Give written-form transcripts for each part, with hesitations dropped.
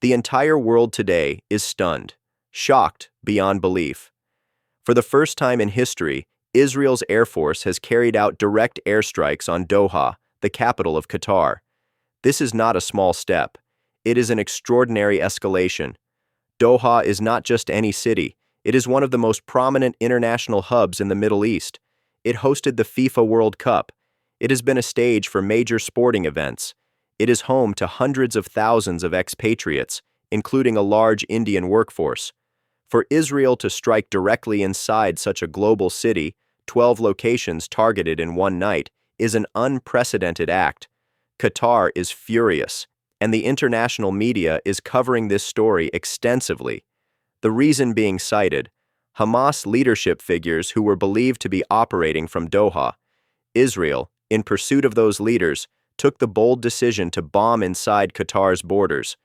The entire world today is stunned, shocked beyond belief. For the first time in history, Israel's Air Force has carried out direct airstrikes on Doha, the capital of Qatar. This is not a small step. It is an extraordinary escalation. Doha is not just any city, it is one of the most prominent international hubs in the Middle East. It hosted the FIFA World Cup. It has been a stage for major sporting events. It is home to hundreds of thousands of expatriates, including a large Indian workforce. For Israel to strike directly inside such a global city, 12 locations targeted in one night, is an unprecedented act. Qatar is furious, and the international media is covering this story extensively. The reason being cited: Hamas leadership figures who were believed to be operating from Doha. Israel, in pursuit of those leaders, took the bold decision to bomb inside Qatar's borders.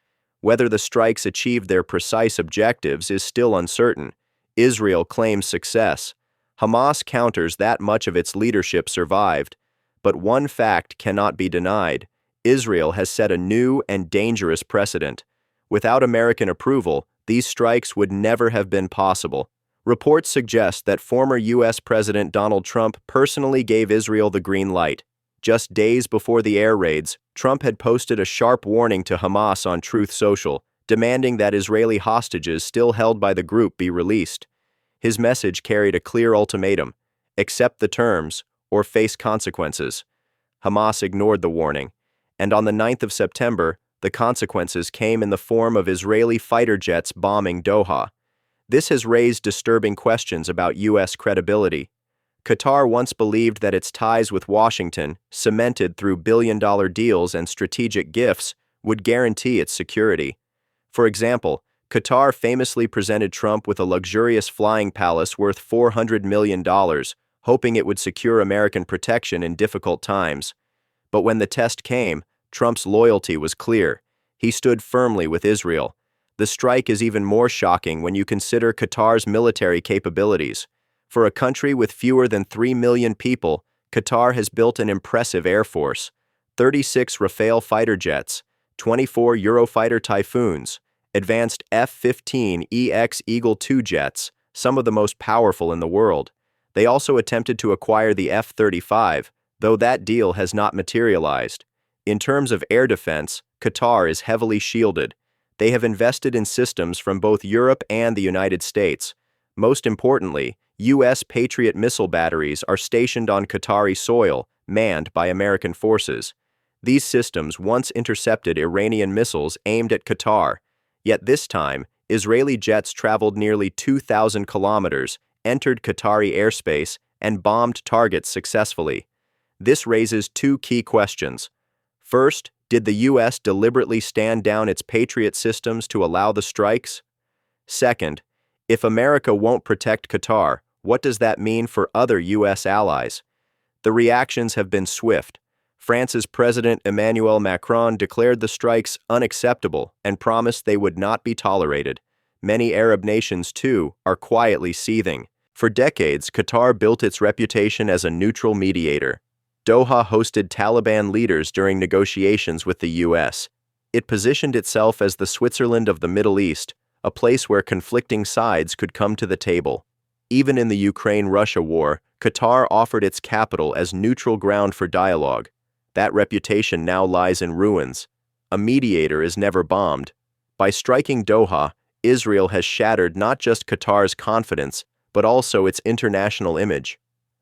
Whether the strikes achieved their precise objectives is still uncertain. Israel claims success. Hamas counters that much of its leadership survived. But one fact cannot be denied: Israel has set a new and dangerous precedent. Without American approval, these strikes would never have been possible. Reports suggest that former U.S. President Donald Trump personally gave Israel the green light. Just days before the air raids, Trump had posted a sharp warning to Hamas on Truth Social, demanding that Israeli hostages still held by the group be released. His message carried a clear ultimatum: accept the terms or face consequences. Hamas ignored the warning, and on the 9th of September, the consequences came in the form of Israeli fighter jets bombing Doha. This has raised disturbing questions about U.S. credibility. Qatar once believed that its ties with Washington, cemented through billion-dollar deals and strategic gifts, would guarantee its security. For example, Qatar famously presented Trump with a luxurious flying palace worth $400 million, hoping it would secure American protection in difficult times. But when the test came, Trump's loyalty was clear. He stood firmly with Israel. The strike is even more shocking when you consider Qatar's military capabilities. For a country with fewer than 3 million people, Qatar has built an impressive air force: 36 Rafale fighter jets, 24 Eurofighter Typhoons, advanced F-15EX Eagle II jets, some of the most powerful in the world. They also attempted to acquire the F-35, though that deal has not materialized. In terms of air defense, Qatar is heavily shielded. They have invested in systems from both Europe and the United States. Most importantly, U.S. Patriot missile batteries are stationed on Qatari soil, manned by American forces. These systems once intercepted Iranian missiles aimed at Qatar, yet this time, Israeli jets traveled nearly 2,000 kilometers, entered Qatari airspace, and bombed targets successfully. This raises two key questions. First, did the U.S. deliberately stand down its Patriot systems to allow the strikes? Second, if America won't protect Qatar, what does that mean for other U.S. allies? The reactions have been swift. France's President Emmanuel Macron declared the strikes unacceptable and promised they would not be tolerated. Many Arab nations, too, are quietly seething. For decades, Qatar built its reputation as a neutral mediator. Doha hosted Taliban leaders during negotiations with the U.S. It positioned itself as the Switzerland of the Middle East, a place where conflicting sides could come to the table. Even in the Ukraine-Russia war, Qatar offered its capital as neutral ground for dialogue. That reputation now lies in ruins. A mediator is never bombed. By striking Doha, Israel has shattered not just Qatar's confidence, but also its international image.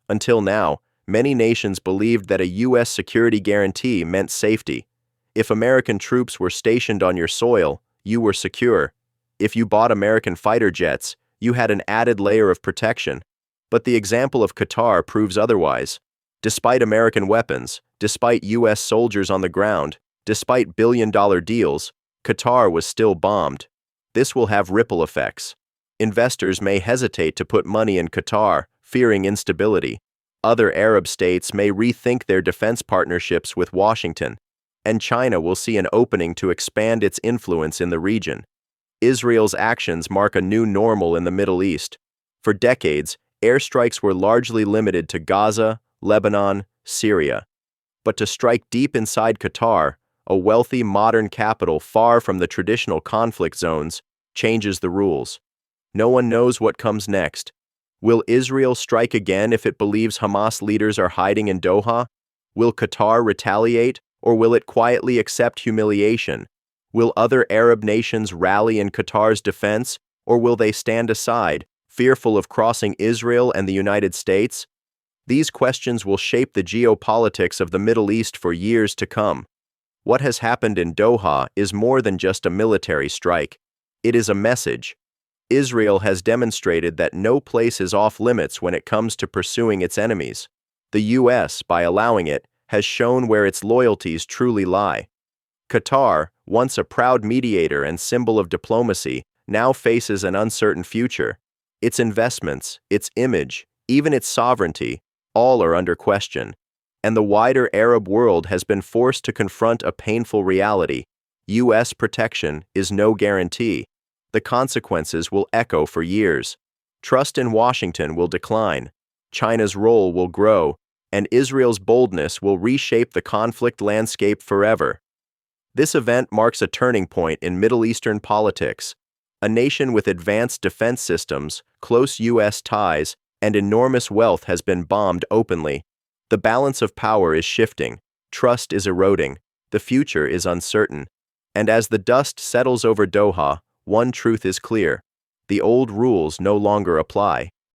Until now, many nations believed that a U.S. security guarantee meant safety. If American troops were stationed on your soil, you were secure. If you bought American fighter jets, you had an added layer of protection. But the example of Qatar proves otherwise. Despite American weapons, despite U.S. soldiers on the ground, despite billion-dollar deals, Qatar was still bombed. This will have ripple effects. Investors may hesitate to put money in Qatar, fearing instability. Other Arab states may rethink their defense partnerships with Washington, and China will see an opening to expand its influence in the region. Israel's actions mark a new normal in the Middle East. For decades, airstrikes were largely limited to Gaza, Lebanon, Syria. But to strike deep inside Qatar, a wealthy, modern capital far from the traditional conflict zones, changes the rules. No one knows what comes next. Will Israel strike again if it believes Hamas leaders are hiding in Doha? Will Qatar retaliate, or will it quietly accept humiliation? Will other Arab nations rally in Qatar's defense, or will they stand aside, fearful of crossing Israel and the United States? These questions will shape the geopolitics of the Middle East for years to come. What has happened in Doha is more than just a military strike. It is a message. Israel has demonstrated that no place is off limits when it comes to pursuing its enemies. The U.S., by allowing it, has shown where its loyalties truly lie. Qatar, once a proud mediator and symbol of diplomacy, now faces an uncertain future. Its investments, its image, even its sovereignty, all are under question. And the wider Arab world has been forced to confront a painful reality. U.S. protection is no guarantee. The consequences will echo for years. Trust in Washington will decline. China's role will grow, and Israel's boldness will reshape the conflict landscape forever. This event marks a turning point in Middle Eastern politics. A nation with advanced defense systems, close U.S. ties, and enormous wealth has been bombed openly. The balance of power is shifting. Trust is eroding. The future is uncertain. And as the dust settles over Doha, one truth is clear: the old rules no longer apply.